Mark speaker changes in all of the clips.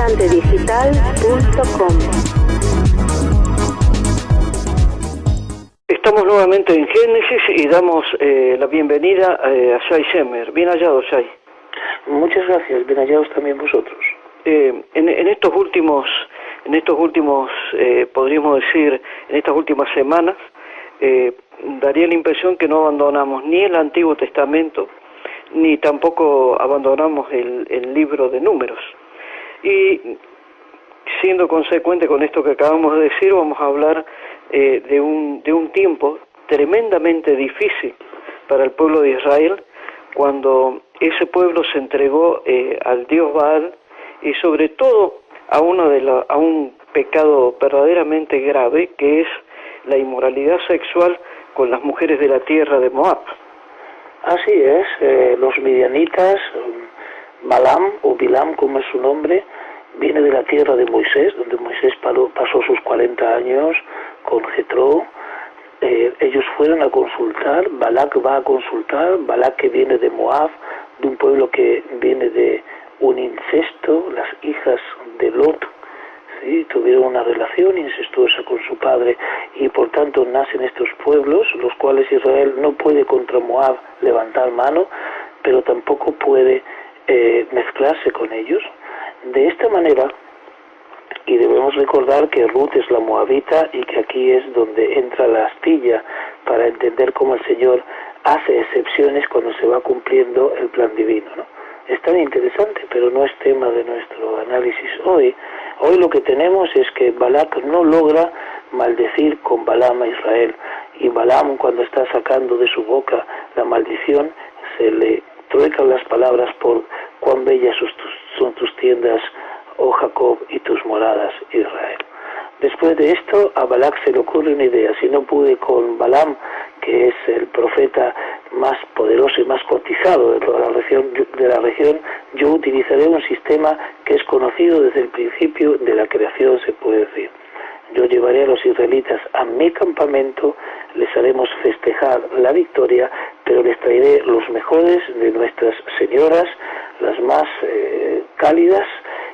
Speaker 1: instantedigital.com.
Speaker 2: Estamos nuevamente en Génesis y damos la bienvenida a Shai Shemer. Bien hallado, Shai.
Speaker 3: Muchas gracias, bien hallados también vosotros.
Speaker 2: En estos últimos, podríamos decir, en estas últimas semanas, daría la impresión que no abandonamos ni el Antiguo Testamento, ni tampoco abandonamos el libro de Números. Y siendo consecuente con esto que acabamos de decir, vamos a hablar de un tiempo tremendamente difícil para el pueblo de Israel, cuando ese pueblo se entregó al dios Baal y sobre todo a un pecado verdaderamente grave, que es la inmoralidad sexual con las mujeres de la tierra de Moab.
Speaker 3: Así es, los midianitas, Balaam o Bilam, como es su nombre, viene de la tierra de Moisés, donde Moisés pasó sus 40 años con Jetro. Ellos fueron a consultar, Balak va a consultar, Balak que viene de Moab, de un pueblo que viene de un incesto, las hijas de Lot, ¿sí? Tuvieron una relación incestuosa con su padre y por tanto nacen estos pueblos, los cuales Israel no puede contra Moab levantar mano, pero tampoco puede mezclarse con ellos. De esta manera, y debemos recordar que Ruth es la moabita y que aquí es donde entra la astilla para entender cómo el Señor hace excepciones cuando se va cumpliendo el plan divino, ¿no? Es tan interesante, pero no es tema de nuestro análisis hoy. Hoy lo que tenemos es que Balak no logra maldecir con Balaam a Israel, y Balaam, cuando está sacando de su boca la maldición, se le truecan las palabras por cuán bellas son tus tiendas, oh Jacob, y tus moradas, Israel. Después de esto, a Balak se le ocurre una idea. Si no pude con Balaam, que es el profeta más poderoso y más cotizado de toda la región, yo utilizaré un sistema que es conocido desde el principio de la creación, se puede decir. Yo llevaré a los israelitas a mi campamento, les haremos festejar la victoria, pero les traeré los mejores de nuestras señoras, las más cálidas,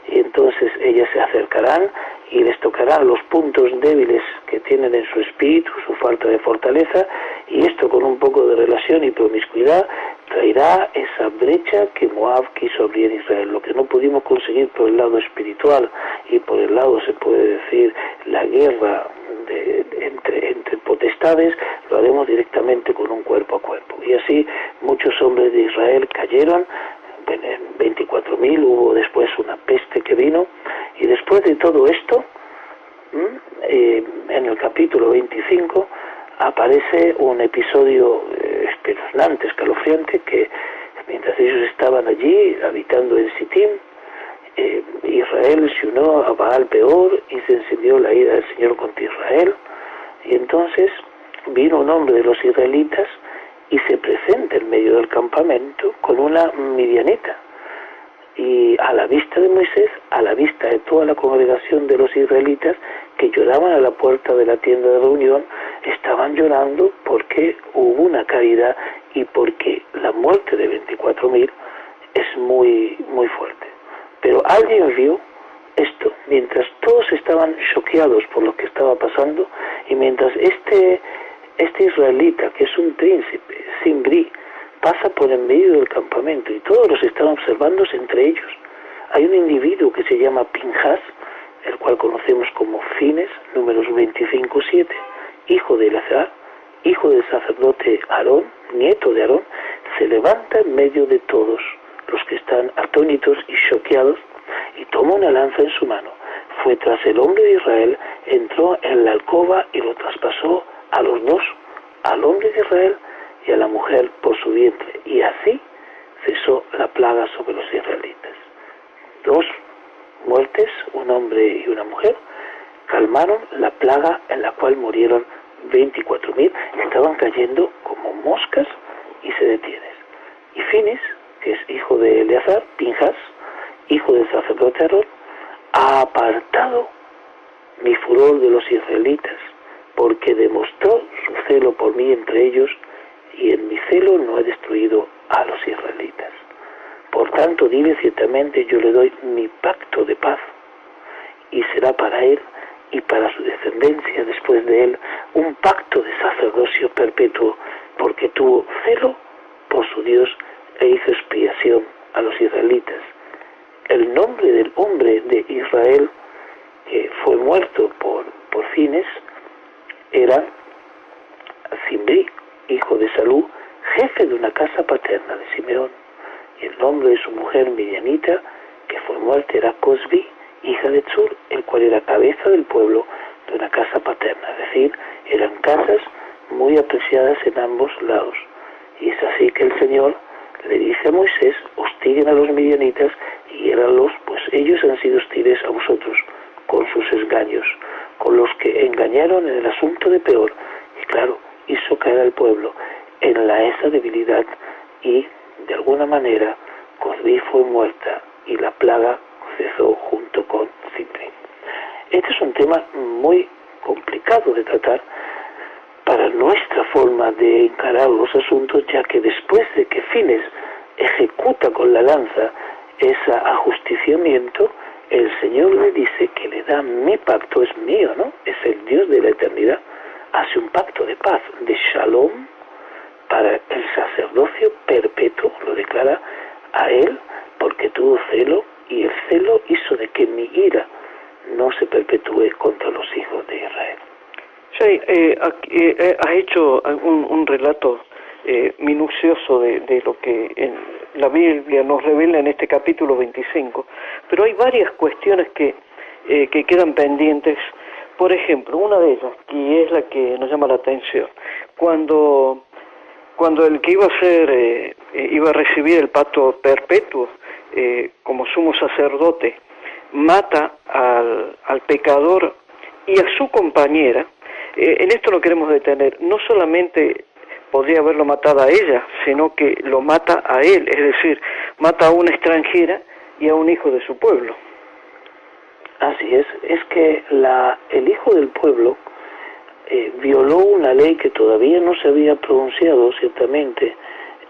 Speaker 3: y entonces ellas se acercarán y les tocarán los puntos débiles que tienen en su espíritu, su falta de fortaleza, y esto con un poco de relación y promiscuidad traerá esa brecha que Moab quiso abrir en Israel. Lo que no pudimos conseguir por el lado espiritual y por el lado, se puede decir, la guerra entre potestades, lo haremos directamente con un cuerpo a cuerpo. Y así muchos hombres de Israel cayeron. En 24.000 hubo después una peste que vino, y después de todo esto, en el capítulo 25 aparece un episodio espeluznante, escalofriante, que mientras ellos estaban allí habitando en Sittim, Israel se unió a Baal Peor y se encendió la ira del Señor contra Israel, y entonces vino un hombre de los israelitas y se presenta en medio del campamento con una midianita, y a la vista de Moisés, a la vista de toda la congregación de los israelitas que lloraban a la puerta de la tienda de reunión, estaban llorando porque hubo una caída y porque la muerte de 24.000 es muy, muy fuerte. Pero alguien vio esto, mientras todos estaban choqueados por lo que estaba pasando, y mientras este israelita, que es un príncipe, Zimri, pasa por en medio del campamento y todos los están observándose entre ellos. Hay un individuo que se llama Pinjas, el cual conocemos como Fines, Números 25:7, hijo de Eleazar, hijo del sacerdote Aarón, nieto de Aarón, se levanta en medio de todos los que están atónitos y choqueados y toma una lanza en su mano. Fue tras el hombre de Israel, entró en la alcoba y lo traspasó a los dos, al hombre de Israel y a la mujer por su vientre, y así cesó la plaga sobre los israelitas. 2 muertes, un hombre y una mujer, calmaron la plaga en la cual murieron 24.000, estaban cayendo como moscas y se detienen. Y Fines, que es hijo de Eleazar, Pinjas, hijo del sacerdote Aarón, ha apartado mi furor de los israelitas, porque demostró su celo por mí entre ellos, y en mi celo no he destruido a los israelitas. Por tanto, dile ciertamente, yo le doy mi pacto de paz y será para él y para su descendencia después de él un pacto de sacerdocio perpetuo, porque tuvo celo por su Dios e hizo expiación a los israelitas. El nombre del hombre de Israel que fue muerto por Fines era Zimri, hijo de Salú, jefe de una casa paterna de Simeón, y el nombre de su mujer Midianita, que fue muerta, era Cosbi, hija de Tsur, el cual era cabeza del pueblo de una casa paterna, es decir, eran casas muy apreciadas en ambos lados. Y es así que el Señor le dice a Moisés: hostiguen a los midianitas, y éranlos, pues ellos han sido hostiles a vosotros, con sus engaños, con los que engañaron en el asunto de Peor, y claro, hizo caer al pueblo en esa debilidad, y de alguna manera Cosbi fue muerta y la plaga cesó junto con Zimri. Este es un tema muy complicado de tratar para nuestra forma de encarar los asuntos, ya que después de que Fines ejecuta con la lanza ese ajusticiamiento, el Señor le dice que le da mi pacto, es mío, ¿no? Es el Dios de la eternidad. Hace un pacto de paz, de shalom, para el sacerdocio perpetuo, lo declara a él, porque tuvo celo, y el celo hizo de que mi ira no se perpetúe contra los hijos de Israel.
Speaker 2: Sí, has hecho un relato minucioso de lo que la Biblia nos revela en este capítulo 25, pero hay varias cuestiones que quedan pendientes. Por ejemplo, una de ellas, que es la que nos llama la atención, cuando el que iba a ser, iba a recibir el pacto perpetuo como sumo sacerdote, mata al pecador y a su compañera. En esto lo queremos detener. No solamente podría haberlo matado a ella, sino que lo mata a él, es decir, mata a una extranjera y a un hijo de su pueblo.
Speaker 3: Así es que el hijo del pueblo violó una ley que todavía no se había pronunciado, ciertamente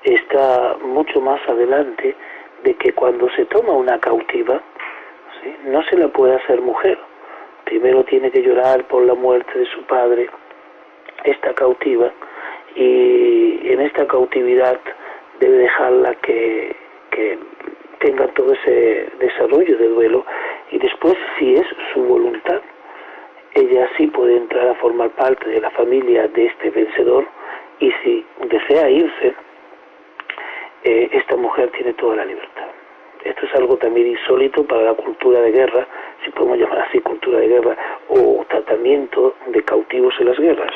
Speaker 3: está mucho más adelante, de que cuando se toma una cautiva, ¿sí?, no se la puede hacer mujer. Primero tiene que llorar por la muerte de su padre, esta cautiva, y en esta cautividad debe dejarla que tenga todo ese desarrollo de duelo, y después, si es su voluntad, ella sí puede entrar a formar parte de la familia de este vencedor, y si desea irse, esta mujer tiene toda la libertad. Esto es algo también insólito para la cultura de guerra, si podemos llamar así cultura de guerra, o tratamiento de cautivos en las guerras.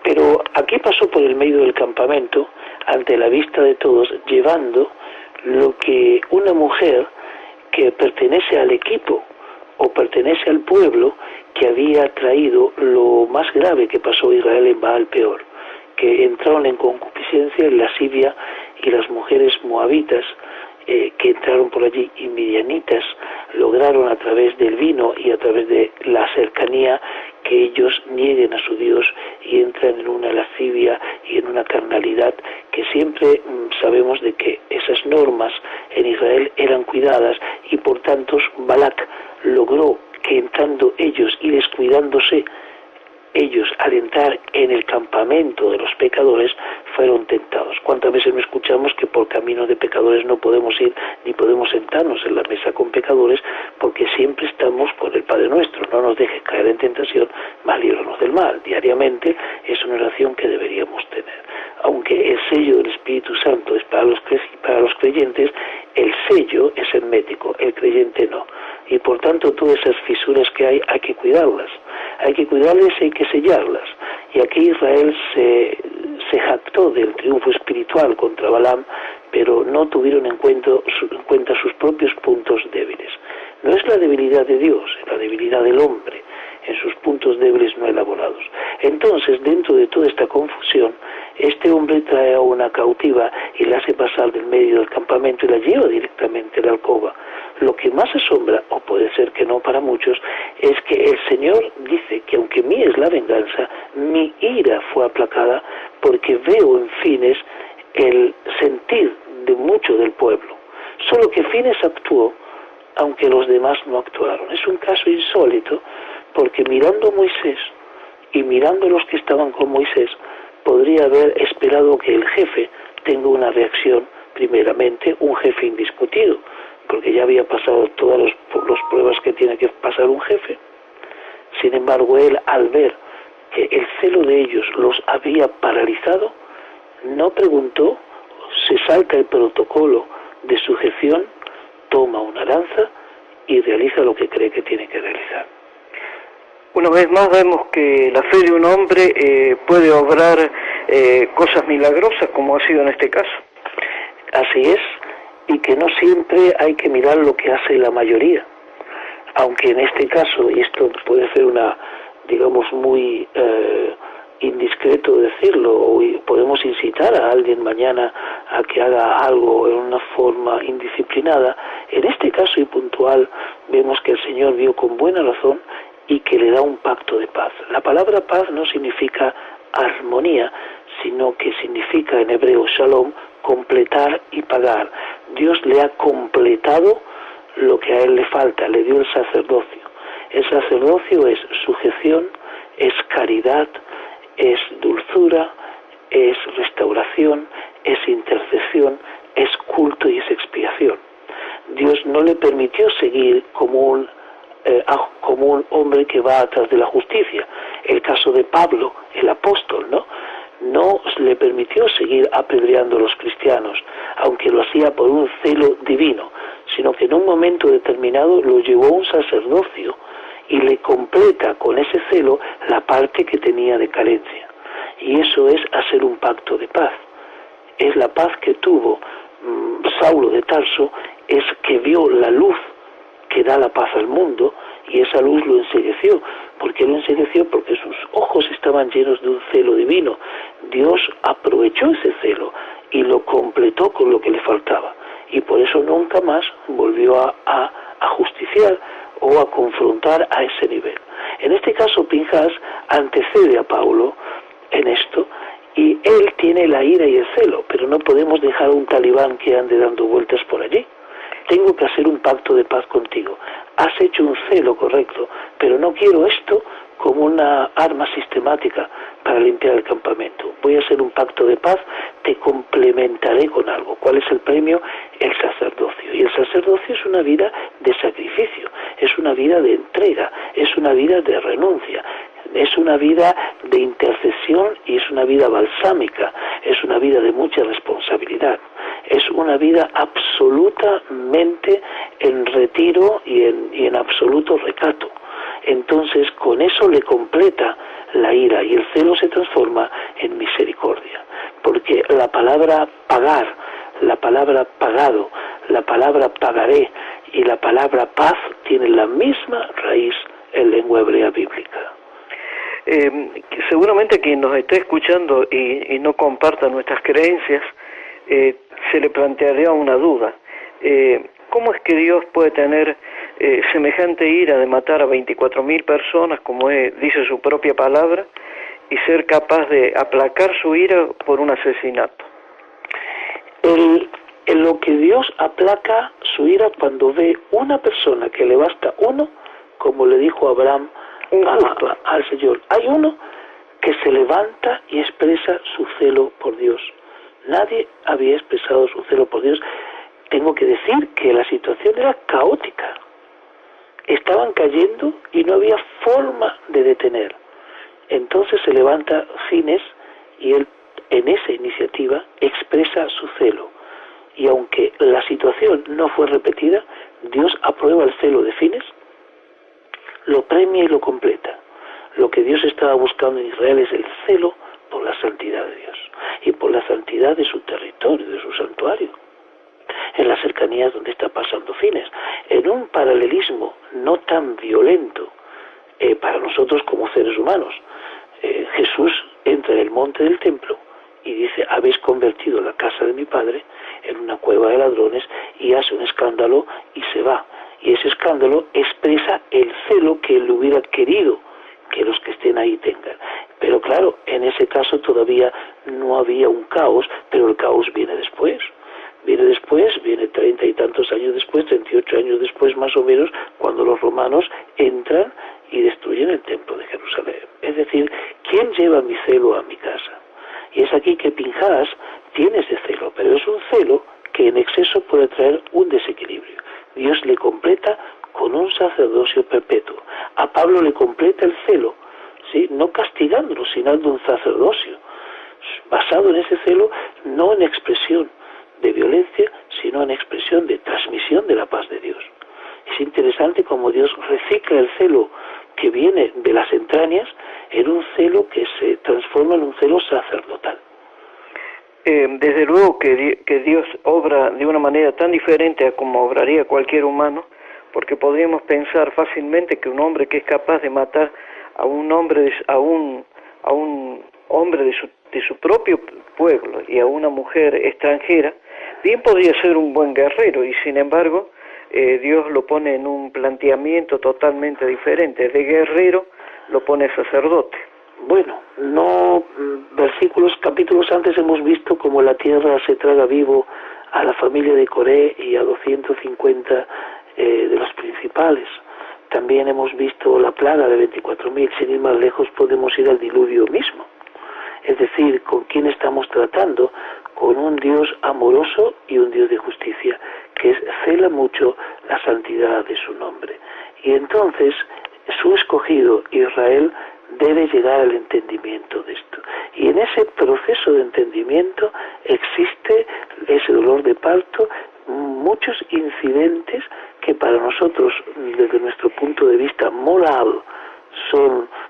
Speaker 3: Pero aquí pasó por el medio del campamento, ante la vista de todos, llevando lo que una mujer que pertenece al equipo o pertenece al pueblo que había traído lo más grave que pasó Israel en Baal Peor, que entraron en concupiscencia en lascivia, y las mujeres moabitas que entraron por allí y midianitas lograron a través del vino y a través de la cercanía que ellos nieguen a su Dios y entran en una lascivia y en una carnalidad que siempre sabemos de que esas normas en Israel eran cuidadas, y por tanto Balak logró que entrando ellos y descuidándose ellos al entrar en el campamento de los pecadores fueron tentados. ¿Cuántas veces no escuchamos que por camino de pecadores no podemos ir ni podemos sentarnos en la mesa con pecadores, porque siempre estamos con el Padre Nuestro? No nos dejes caer en tentación, mas líbranos del mal. Diariamente es una oración que deberíamos tener. Aunque el sello del Espíritu Santo es para los creyentes, el sello es hermético, el creyente no. Y por tanto todas esas fisuras que hay que cuidarlas. Hay que cuidarlas y hay que sellarlas. Y aquí Israel se jactó del triunfo espiritual contra Balaam, pero no tuvieron en cuenta sus propios puntos débiles. No es la debilidad de Dios, es la debilidad del hombre, en sus puntos débiles no elaborados. Entonces, dentro de toda esta confusión, este hombre trae a una cautiva y la hace pasar del medio del campamento y la lleva directamente a la alcoba. Lo que más asombra, o puede ser que no para muchos, es que el Señor dice que aunque mía es la venganza, mi ira fue aplacada, porque veo en Fines el sentir de mucho del pueblo. Solo que Fines actuó aunque los demás no actuaron. Es un caso insólito, porque mirando a Moisés y mirando a los que estaban con Moisés, podría haber esperado que el jefe tenga una reacción, primeramente, un jefe indiscutido, porque ya había pasado todas las pruebas que tiene que pasar un jefe. Sin embargo, él, al ver que el celo de ellos los había paralizado, no preguntó, se salta el protocolo de sujeción, toma una lanza y realiza lo que cree que tiene que realizar.
Speaker 2: Una vez más vemos que la fe de un hombre puede obrar cosas milagrosas, como ha sido en este caso.
Speaker 3: Así es, y que no siempre hay que mirar lo que hace la mayoría, aunque en este caso, y esto puede ser una, digamos, muy indiscreto decirlo, o podemos incitar a alguien mañana a que haga algo en una forma indisciplinada, en este caso y puntual vemos que el Señor vio con buena razón y que le da un pacto de paz. La palabra paz no significa armonía, sino que significa en hebreo shalom, completar y pagar. Dios le ha completado lo que a él le falta, le dio el sacerdocio. El sacerdocio es sujeción, es caridad, es dulzura, es restauración, es intercesión, es culto y es expiación. Dios no le permitió seguir como un hombre que va atrás de la justicia. El caso de Pablo, el apóstol, no le permitió seguir apedreando a los cristianos, aunque lo hacía por un celo divino, sino que en un momento determinado lo llevó a un sacerdocio y le completa con ese celo la parte que tenía de carencia. Y eso es hacer un pacto de paz. Es la paz que tuvo Saulo de Tarso, es que vio la luz que da la paz al mundo, y esa luz lo ensegueció. ¿Por qué lo ensegueció? Porque sus ojos estaban llenos de un celo divino. Dios aprovechó ese celo y lo completó con lo que le faltaba. Y por eso nunca más volvió a justiciar o a confrontar a ese nivel. En este caso, Pinjas antecede a Pablo en esto, y él tiene la ira y el celo, pero no podemos dejar a un talibán que ande dando vueltas por allí. Tengo que hacer un pacto de paz contigo. Has hecho un celo correcto, pero no quiero esto como una arma sistemática para limpiar el campamento. Voy a hacer un pacto de paz, te complementaré con algo. ¿Cuál es el premio? El sacerdocio. Y el sacerdocio es una vida de sacrificio, es una vida de entrega, es una vida de renuncia, es una vida de intercesión y es una vida balsámica, es una vida de mucha responsabilidad. Es una vida absolutamente en retiro y en absoluto recato. Entonces, con eso le completa la ira y el celo se transforma en misericordia. Porque la palabra pagar, la palabra pagado, la palabra pagaré y la palabra paz tienen la misma raíz en lengua hebrea bíblica.
Speaker 2: Seguramente quien nos esté escuchando y no comparta nuestras creencias, se le plantearía una duda. ¿Cómo es que Dios puede tener semejante ira de matar a 24.000 personas, como dice su propia palabra, y ser capaz de aplacar su ira por un asesinato?
Speaker 3: En lo que Dios aplaca su ira cuando ve una persona que le basta uno, como le dijo Abraham al Señor. Hay uno que se levanta y expresa su celo por Dios. Nadie había expresado su celo por Dios. Tengo que decir que la situación era caótica. Estaban cayendo y no había forma de detener. Entonces se levanta Fines y él en esa iniciativa expresa su celo. Y aunque la situación no fue repetida, Dios aprueba el celo de Fines, lo premia y lo completa. Lo que Dios estaba buscando en Israel es el celo por la santidad de Dios y por la santidad de su territorio, de su santuario, en las cercanías donde está pasando Fines, en un paralelismo no tan violento para nosotros como seres humanos. Jesús entra en el monte del templo y dice: habéis convertido la casa de mi padre en una cueva de ladrones, y hace un escándalo y se va. Y ese escándalo expresa el celo que él hubiera querido que los que estén ahí tengan. Pero claro, en ese caso todavía no había un caos, pero el caos viene después después, viene 30 y tantos años después, 38 años después más o menos, cuando los romanos entran y destruyen el templo de Jerusalén. Es decir, ¿quién lleva mi celo a mi casa? Y es aquí que Pinhas tiene ese celo, pero es un celo que en exceso puede traer un desequilibrio. Dios le completa con un sacerdocio perpetuo. A Pablo le completa el celo, ¿sí? No castigándolo, sino dando un sacerdocio, basado en ese celo, no en expresión de violencia, sino en expresión de transmisión de la paz de Dios. Es interesante cómo Dios recicla el celo que viene de las entrañas en un celo que se transforma en un celo sacerdotal.
Speaker 2: Desde luego que Dios obra de una manera tan diferente a como obraría cualquier humano, porque podríamos pensar fácilmente que un hombre que es capaz de matar a un hombre de su propio pueblo y a una mujer extranjera, bien podría ser un buen guerrero, y sin embargo Dios lo pone en un planteamiento totalmente diferente. De guerrero lo pone sacerdote.
Speaker 3: Bueno, no, capítulos antes hemos visto cómo la tierra se traga vivo a la familia de Coré y a 250 de los principales. También hemos visto la plaga de 24.000, sin ir más lejos podemos ir al diluvio mismo. Es decir, ¿con quién estamos tratando? Con un Dios amoroso y un Dios de justicia, que cela mucho la santidad de su nombre. Y entonces, su escogido, Israel, debe llegar al entendimiento de esto. Y en ese proceso de entendimiento existe ese dolor de parto, muchos incidentes que para nosotros, desde nuestro punto de vista moral,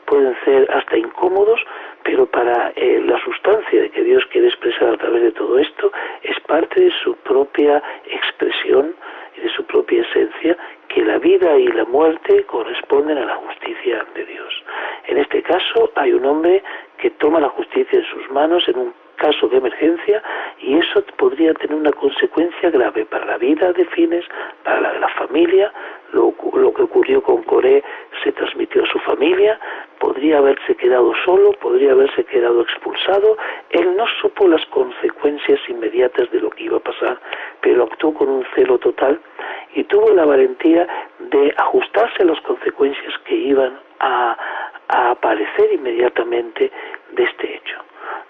Speaker 3: pueden ser hasta incómodos, pero para la sustancia de que Dios quiere expresar a través de todo esto es parte de su propia expresión y de su propia esencia, que la vida y la muerte corresponden a la justicia de Dios. En este caso hay un hombre que toma la justicia en sus manos en un caso de emergencia, y eso podría tener una consecuencia grave para la vida de Fines, para la de la familia. Lo que ocurrió con Coré se transmitió a su familia, podría haberse quedado solo, podría haberse quedado expulsado. Él no supo las consecuencias inmediatas de lo que iba a pasar, pero actuó con un celo total y tuvo la valentía de ajustarse a las consecuencias que iban a aparecer inmediatamente de este hecho.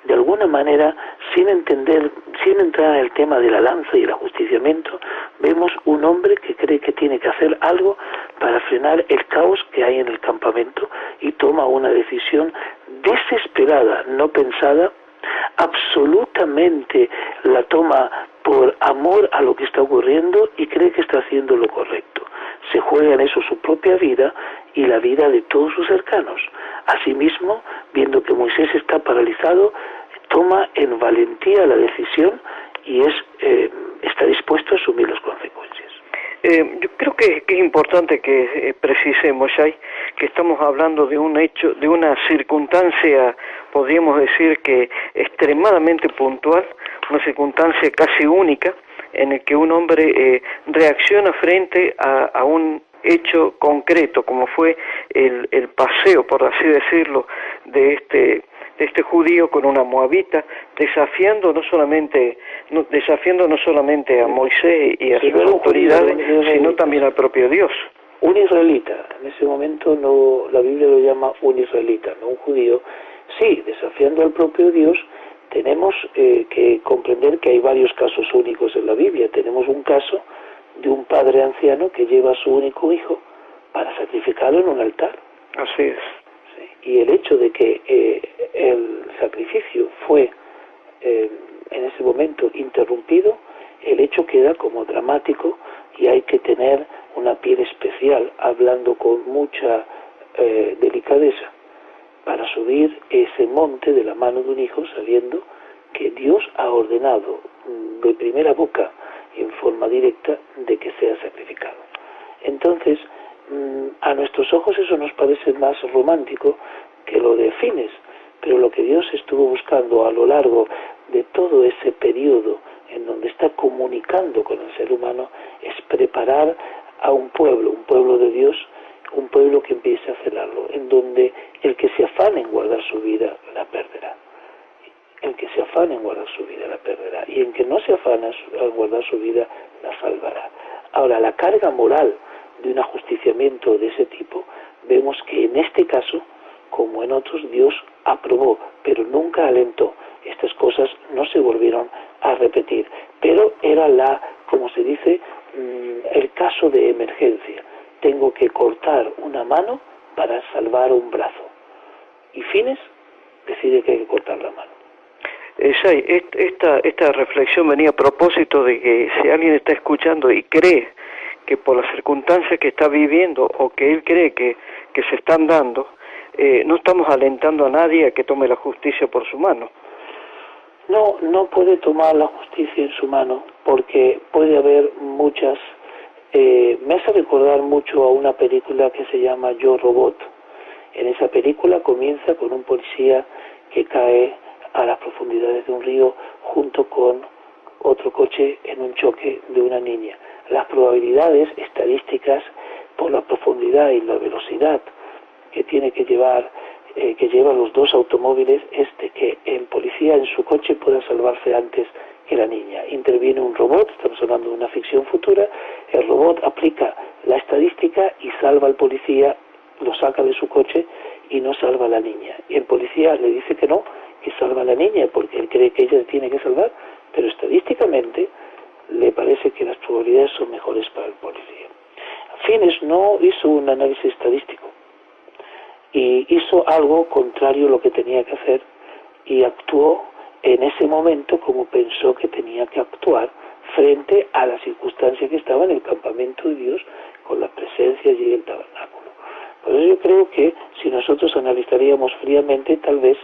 Speaker 3: De alguna manera, sin entrar en el tema de la lanza y el ajusticiamiento, vemos un hombre que cree que tiene que hacer algo para frenar el caos que hay en el campamento y toma una decisión desesperada, no pensada, absolutamente la toma por amor a lo que está ocurriendo y cree que está haciendo lo correcto. Se juega en eso su propia vida y la vida de todos sus cercanos. Asimismo, viendo que Moisés está paralizado, toma en valentía la decisión y está dispuesto a asumir las consecuencias.
Speaker 2: Yo creo que es importante que precisemos ahí que estamos hablando de un hecho, de una circunstancia, podríamos decir que extremadamente puntual, una circunstancia casi única, en el que un hombre reacciona frente a un hecho concreto, como fue el paseo, por así decirlo, de este judío con una moabita, desafiando no solamente a Moisés y a sus autoridades, sino también al propio Dios.
Speaker 3: Un israelita, en ese momento la Biblia lo llama un israelita, no un judío, sí, desafiando al propio Dios. Tenemos que comprender que hay varios casos únicos en la Biblia. Tenemos un caso de un padre anciano que lleva a su único hijo para sacrificarlo en un altar.
Speaker 2: Así es.
Speaker 3: Sí. Y el hecho de que el sacrificio fue en ese momento interrumpido, el hecho queda como dramático y hay que tener una piel especial, hablando con mucha delicadeza, para subir ese monte de la mano de un hijo, sabiendo que Dios ha ordenado de primera boca, en forma directa, de que sea sacrificado. Entonces, a nuestros ojos eso nos parece más romántico que lo de Fines, pero lo que Dios estuvo buscando a lo largo de todo ese periodo en donde está comunicando con el ser humano es preparar a un pueblo de Dios, un pueblo que empiece a celarlo, en donde el que se afane en guardar su vida la perderá. el que se afana en guardar su vida la perderá, y el que no se afana en guardar su vida la salvará. Ahora, la carga moral de un ajusticiamiento de ese tipo, vemos que en este caso, como en otros, Dios aprobó, pero nunca alentó. Estas cosas no se volvieron a repetir, pero era como se dice, el caso de emergencia. Tengo que cortar una mano para salvar un brazo. Y Fines decide que hay que cortar la mano.
Speaker 2: Esta reflexión venía a propósito de que si alguien está escuchando y cree que por las circunstancias que está viviendo o que él cree que se están dando, no estamos alentando a nadie a que tome la justicia por su mano.
Speaker 3: No puede tomar la justicia en su mano, porque puede haber muchas. Me hace recordar mucho a una película que se llama Yo, Robot. En esa película comienza con un policía que cae a las profundidades de un río junto con otro coche en un choque de una niña. Las probabilidades estadísticas por la profundidad y la velocidad que tiene que llevan los dos automóviles es de que el policía en su coche pueda salvarse antes que la niña. Interviene un robot, estamos hablando de una ficción futura, el robot aplica la estadística y salva al policía, lo saca de su coche y no salva a la niña. Y el policía le dice que no, que salva a la niña porque él cree que ella tiene que salvar, pero estadísticamente le parece que las probabilidades son mejores para el policía. Fines no hizo un análisis estadístico y hizo algo contrario a lo que tenía que hacer y actuó en ese momento como pensó que tenía que actuar frente a la circunstancia que estaba en el campamento de Dios con la presencia allí del tabernáculo. Por eso yo creo que si nosotros analizaríamos fríamente, tal vez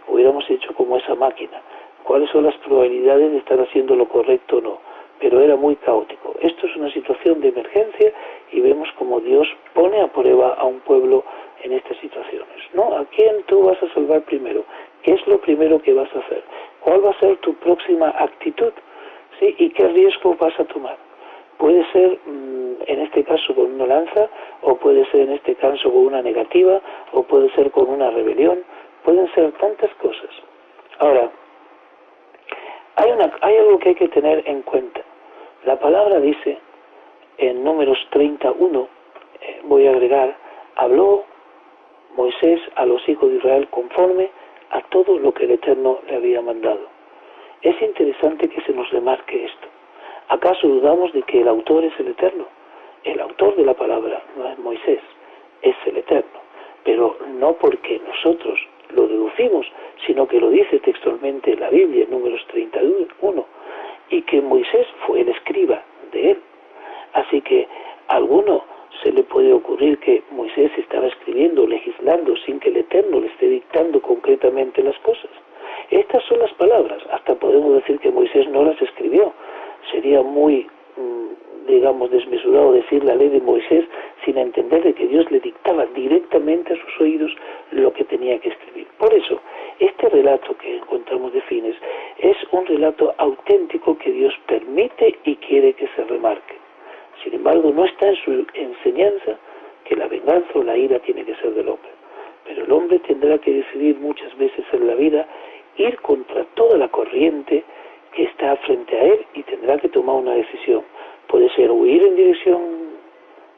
Speaker 3: hubiéramos hecho como esa máquina. ¿Cuáles son las probabilidades de estar haciendo lo correcto o no? Pero era muy caótico. Esto es una situación de emergencia y vemos como Dios pone a prueba a un pueblo en estas situaciones, ¿no? ¿A quién tú vas a salvar primero? ¿Qué es lo primero que vas a hacer? ¿Cuál va a ser tu próxima actitud? ¿Sí? ¿Y qué riesgo vas a tomar? Puede ser, en este caso, con una lanza, o puede ser, en este caso, con una negativa, o puede ser con una rebelión. Pueden ser tantas cosas. Ahora, hay algo que hay que tener en cuenta. La palabra dice, en Números 31, voy a agregar, habló Moisés a los hijos de Israel conforme a todo lo que el Eterno le había mandado. Es interesante que se nos remarque esto. ¿Acaso dudamos de que el autor es el Eterno? El autor de la palabra no es Moisés, es el Eterno. Pero no porque nosotros lo deducimos, sino que lo dice textualmente la Biblia, en Números 31, y que Moisés fue el escriba de él. Así que a alguno se le puede ocurrir que Moisés estaba escribiendo, legislando, sin que el Eterno le esté dictando concretamente las cosas. Estas son las palabras. Hasta podemos decir que Moisés no las escribió. Sería muy, desmesurado decir la ley de Moisés sin entender de que Dios le dictaba directamente a sus oídos lo que tenía que escribir. Por eso, este relato que encontramos de Fines es un relato auténtico que Dios permite y quiere que se remarque. Sin embargo, no está en su enseñanza que la venganza o la ira tiene que ser del hombre. Pero el hombre tendrá que decidir muchas veces en la vida ir contra toda la corriente que está frente a él y tendrá que tomar una decisión. Puede ser huir en dirección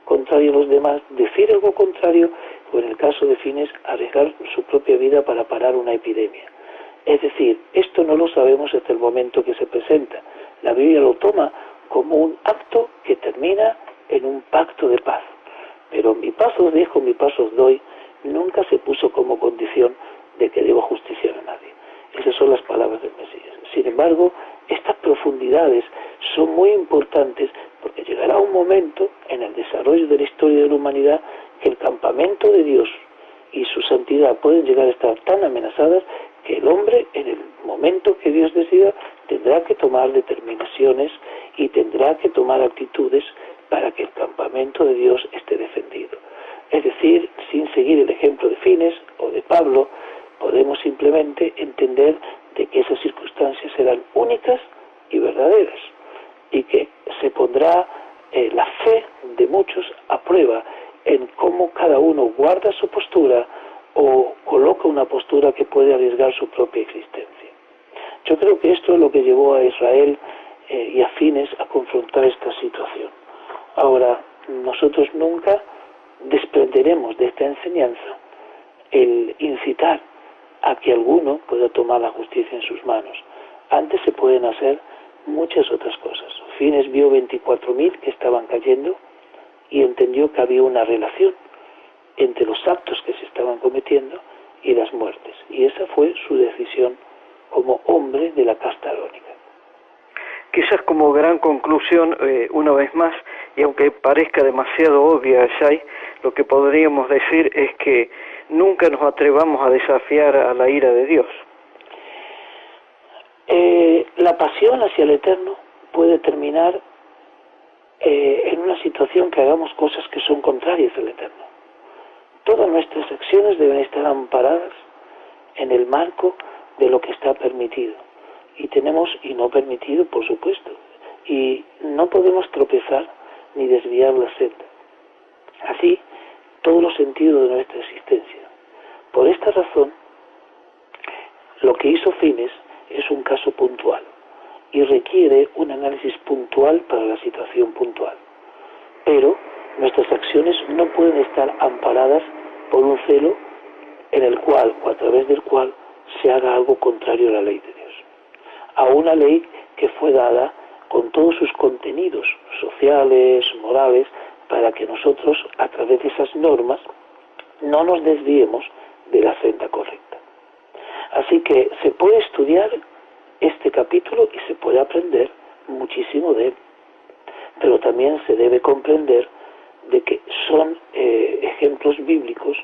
Speaker 3: contraria a los demás, decir algo contrario, o en el caso de Fines, arriesgar su propia vida para parar una epidemia. Es decir, esto no lo sabemos hasta el momento que se presenta. La Biblia lo toma como un acto que termina en un pacto de paz. Pero mi paz os dejo, mi paz os doy, nunca se puso como condición de que debo justiciar a nadie. Esas son las palabras del Mesías. Sin embargo, estas profundidades son muy importantes porque llegará un momento en el desarrollo de la historia de la humanidad que el campamento de Dios y su santidad pueden llegar a estar tan amenazadas que el hombre, en el momento que Dios decida, tendrá que tomar determinaciones y tendrá que tomar actitudes para que el campamento de Dios esté defendido. Es decir, sin seguir el ejemplo de Fines o de Pablo, podemos simplemente entender de que esas circunstancias serán únicas y verdaderas y que se pondrá la fe de muchos a prueba en cómo cada uno guarda su postura o coloca una postura que puede arriesgar su propia existencia. Yo creo que esto es lo que llevó a Israel y a Fines a confrontar esta situación. Ahora, nosotros nunca desprenderemos de esta enseñanza el incitar a que alguno pueda tomar la justicia en sus manos. Antes se pueden hacer muchas otras cosas. Fines vio 24.000 que estaban cayendo y entendió que había una relación entre los actos que se estaban cometiendo y las muertes. Y esa fue su decisión como hombre de la casta arónica.
Speaker 2: Quizás como gran conclusión, una vez más, y aunque parezca demasiado obvia, Shai, lo que podríamos decir es que nunca nos atrevamos a desafiar a la ira de Dios.
Speaker 3: La pasión hacia el Eterno puede terminar en una situación que hagamos cosas que son contrarias al Eterno. Todas nuestras acciones deben estar amparadas en el marco de lo que está permitido. Y tenemos, y no permitido, por supuesto. Y no podemos tropezar ni desviar la senda. Así, todos los sentidos de nuestra existencia. Por esta razón, lo que hizo Fines es un caso puntual y requiere un análisis puntual para la situación puntual. Pero nuestras acciones no pueden estar amparadas por un celo en el cual o a través del cual se haga algo contrario a la ley de Dios. A una ley que fue dada con todos sus contenidos sociales, morales, para que nosotros, a través de esas normas, no nos desviemos de la senda correcta. Así que se puede estudiar este capítulo y se puede aprender muchísimo de él. Pero también se debe comprender de que son ejemplos bíblicos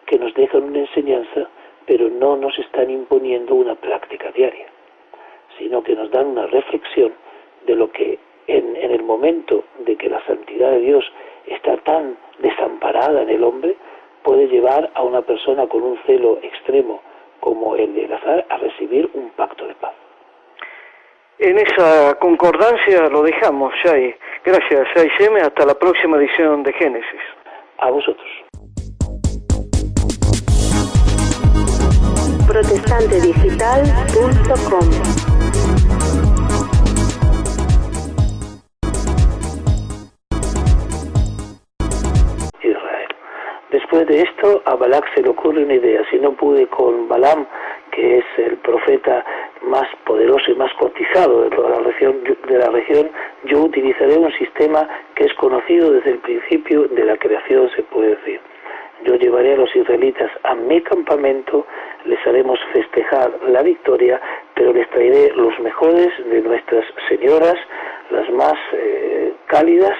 Speaker 3: que nos dejan una enseñanza, pero no nos están imponiendo una práctica diaria, sino que nos dan una reflexión de lo que en el momento de que la santidad de Dios está tan desamparada en el hombre, puede llevar a una persona con un celo extremo como el de Elazar a recibir un pacto de paz.
Speaker 2: En esa concordancia lo dejamos, Shai. Gracias, Shai Seme. Hasta la próxima edición de Génesis.
Speaker 3: A vosotros.
Speaker 1: protestantedigital.com.
Speaker 3: Después de esto, a Balac se le ocurre una idea. Si no pude con Balaam, que es el profeta más poderoso y más cotizado de toda la región, yo utilizaré un sistema que es conocido desde el principio de la creación, se puede decir. Yo llevaré a los israelitas a mi campamento, les haremos festejar la victoria, pero les traeré los mejores de nuestras señoras, las más cálidas,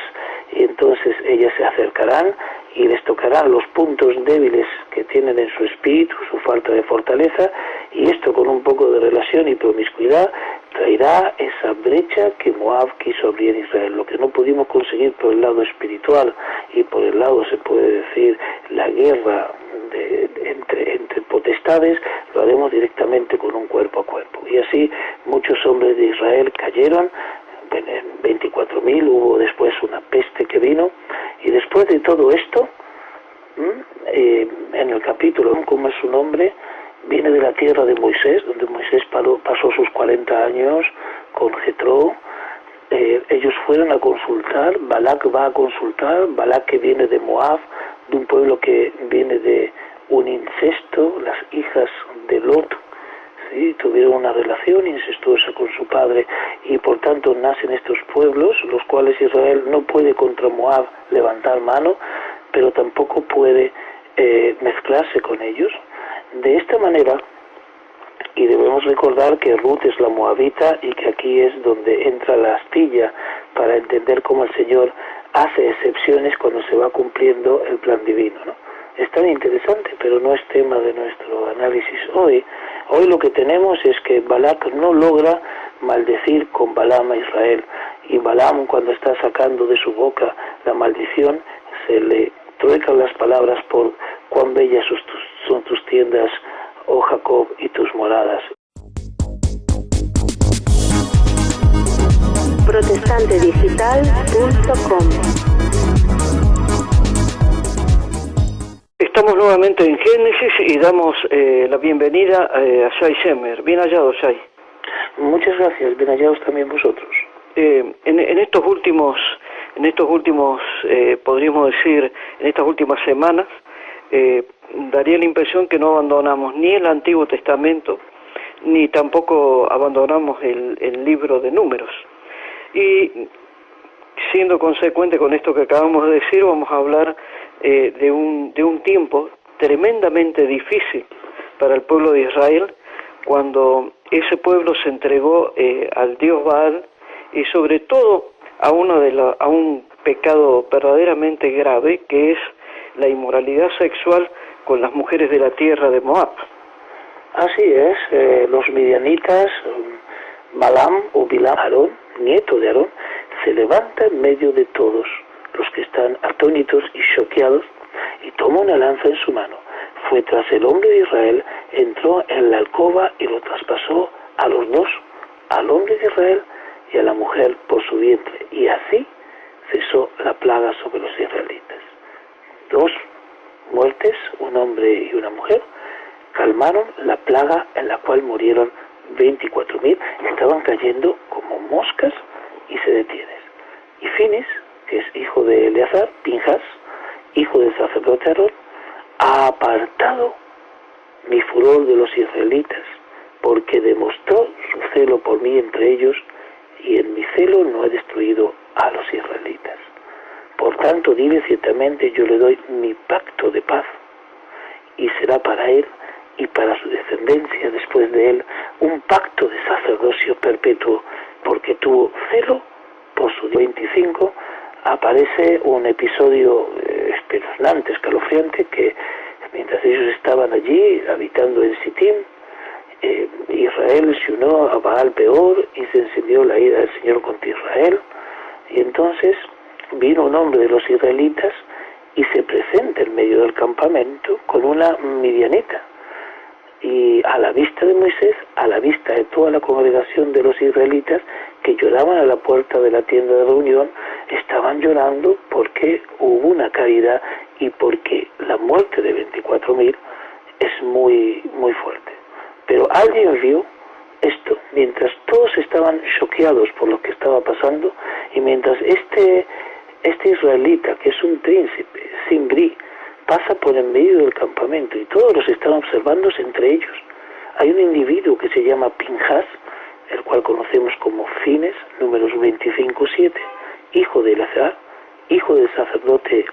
Speaker 3: y entonces ellas se acercarán y les tocarán los puntos débiles que tienen en su espíritu, su falta de fortaleza, y esto con un poco de relación y promiscuidad traerá esa brecha que Moab quiso abrir en Israel. Lo que no pudimos conseguir por el lado espiritual y por el lado, se puede decir, la guerra entre potestades, lo haremos directamente con un cuerpo a cuerpo. Y así muchos hombres de Israel cayeron. En 24.000 hubo después una peste que vino, y después de todo esto, en el capítulo, como es su nombre, viene de la tierra de Moisés, donde Moisés pasó sus 40 años con Jetro. Ellos fueron a consultar, Balac va a consultar, Balac que viene de Moab, de un pueblo que viene de un incesto, las hijas de Lot, ¿sí? Tuvieron una relación incestuosa con su padre, y por tanto nacen estos pueblos, los cuales Israel no puede contra Moab levantar mano, pero tampoco puede mezclarse con ellos. De esta manera, y debemos recordar que Ruth es la moabita, y que aquí es donde entra la astilla para entender cómo el Señor hace excepciones cuando se va cumpliendo el plan divino, ¿no? Es tan interesante, pero no es tema de nuestro análisis hoy. Hoy lo que tenemos es que Balac no logra maldecir con Balaam a Israel, y Balaam, cuando está sacando de su boca la maldición, se le truecan las palabras por cuán bellas son tus tiendas, oh Jacob, y tus moradas.
Speaker 1: protestantedigital.com.
Speaker 2: Estamos nuevamente en Génesis y damos la bienvenida a Shai Shemer. Bien hallado, Shai.
Speaker 3: Muchas gracias, bien hallados también vosotros.
Speaker 2: En estos últimos, podríamos decir, en estas últimas semanas, daría la impresión que no abandonamos ni el Antiguo Testamento, ni tampoco abandonamos el libro de Números. Y siendo consecuente con esto que acabamos de decir, vamos a hablar de un tiempo tremendamente difícil para el pueblo de Israel, cuando ese pueblo se entregó al dios Baal y sobre todo a un pecado verdaderamente grave, que es la inmoralidad sexual con las mujeres de la tierra de Moab.
Speaker 3: Así es, los midianitas, Balaam o Bilam, Aarón, nieto de Aarón, se levanta en medio de todos los que están atónitos y choqueados y toma una lanza en su mano. Fue tras el hombre de Israel, entró en la alcoba y lo traspasó a los dos, al hombre de Israel y a la mujer por su vientre, y así cesó la plaga sobre los israelitas. 2 muertes, un hombre y una mujer, calmaron la plaga en la cual murieron 24.000, estaban cayendo como moscas y se detienen. Y Fines, que es hijo de Eleazar, Pinjas, hijo del sacerdote Aarón, ha apartado mi furor de los israelitas, porque demostró su celo por mí entre ellos, y en mi celo no he destruido a los israelitas. Por tanto, dile ciertamente, yo le doy mi pacto de paz, y será para él y para su descendencia después de él un pacto de sacerdocio perpetuo, porque tuvo celo por su 25. Aparece un episodio espeluznante, escalofriante, que mientras ellos estaban allí habitando en Sittim, Israel se unió a Baal Peor y se encendió la ira del Señor contra Israel, y entonces vino un hombre de los israelitas y se presenta en medio del campamento con una midianita, y a la vista de Moisés, a la vista de toda la congregación de los israelitas que lloraban a la puerta de la tienda de reunión, estaban llorando porque hubo una caída y porque la muerte de 24.000 es muy, muy fuerte. Pero alguien vio esto, mientras todos estaban choqueados por lo que estaba pasando, y mientras este israelita, que es un príncipe, Zimri, pasa por en medio del campamento y todos los están observándose entre ellos. Hay un individuo que se llama Pinjas, el cual conocemos como Fines, números 25:7, hijo de Eleazar, hijo del sacerdote